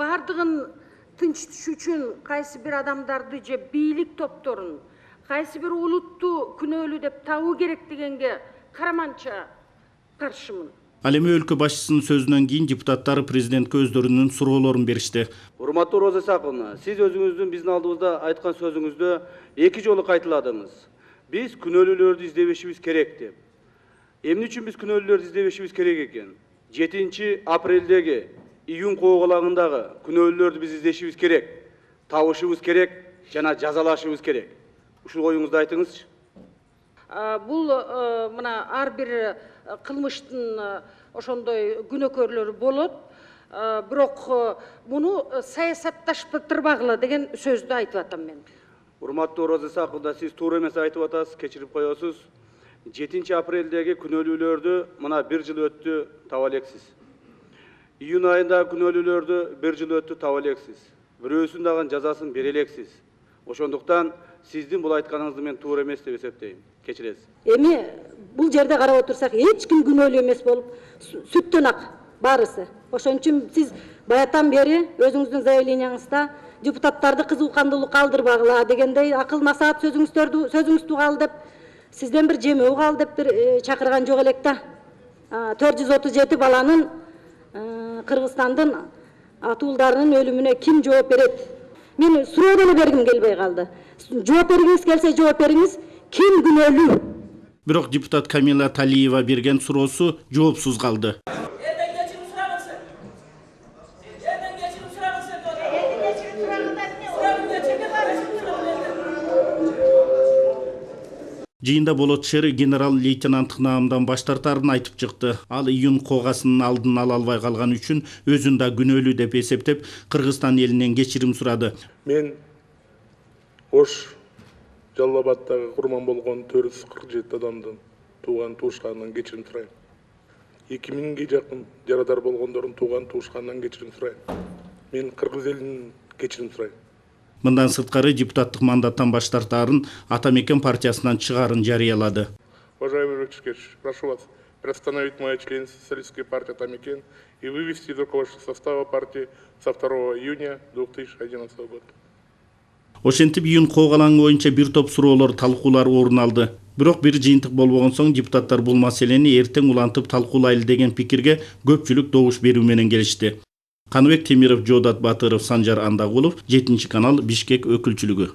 бардығын тынчытыш үчүн кайсы бир адамдарды же бийлик топторун, кайсы бир улутту күнөөлүү деп табуу керек дегенге караманча каршымын. Ал эми өлкө башчысынын сөзүнөн кийин депутаттар президентке өздөрүнүн суроолорун беришти. Урматтуу Роза Исаковна, сиз өзүңүздүн биздин алдыбызда айткан сөзүңүздө 2 жолу кайталадыңыз. Биз күнөөлүүлөрдү издебешибиз керек деп. Эмне үчүн биз күнөөлүүлөрдү издебешибиз керек экен? 7 апрелдеги июнь коогалагындагы күнөөлүүлөрдү биз издешибиз керек, табышыбыз керек жана жазалашыбыз керек. Ушул оюңузду айтыңызчы. Бул мына ар бир кылмыштын ошондой күнөөкөрлөрү болот. Бирок муну саясатташтырбагыла деген сөздү айтып атам мен. Урматтуу Роза Исаковна, сиз туура эмес айтып атасыз, кечирип коесуз. 7 апрелдеги күнөөлүүлөрдү мына 1 жыл өттү, таба элексиз. Июнь айында күнөөлүүлөрдү 1 жыл өттү, таба элексиз. Бирөөсүн дагы жазасын бере элексиз. Ошондуктан сиздин бул айтканыңызды мен туура эмес деп эсептейм. Кечиресиз. Эми бул жерде карап отурсак, эч ким күнөөлүү эмес болуп, сүттөн ак баарысы. Ошон үчүн сиз баятан бери өзүңүздүн заявленияңызда депутаттарды кызуукандуулукка алдырбагыла дегендей акыл насаат сөзүңүздү угалы деп сизден бир жеме угалы деп бир чакырган жок элек да. 437 баланын Кыргызстандын атуулдарынын өлүмүнө ким жооп берет? Мен суроо деле бергим келбей калды. Жооп бергиңиз келсе жооп бериңиз. Ким күнөөлүү? Бирок депутат Камила Талиева берген суроосу жоопсуз калды. Жыйында Болот шери генерал-лейтенанттык наамдан баш тартарын айтып чыкты. Ал июнь коогасынын алдын ала албай калган үчүн өзүн да күнөөлүү деп эсептеп, Кыргызстан элинен кечирим сурады. Мен Ош Жалал Абадтагы курман болгон 447 адамдын тууган туушканынан кечирим сурайм. 2000ге жакын жарадар болгондордун тууган туушканынан кечирим сурайм. Мен Кыргыз элинен кечирим сурайм. Мындан сырткары депутаттык мандаттан баш тартаарын Атамекен партиясынан чыгарын жарыялады. Уважаемый Ручкевич, прошу вас приостановить мое членство Социалистической партии Атамекен и вывести из руководящего состава партии со 2 июня 2011 года. Ошентип июнь коогалаңы боюнча бир топ суроолор, талкуулар орун алды. Бирок бир жыйынтык болбогон соң депутаттар бул маселени эртең улантып талкуулайлы деген пикирге көпчүлүк добуш берүү менен келишти. Каныбек Темиров, Жоодат Батыров, Санжар Андагулов, 7 канал, Бишкек өкүлчүлүгү.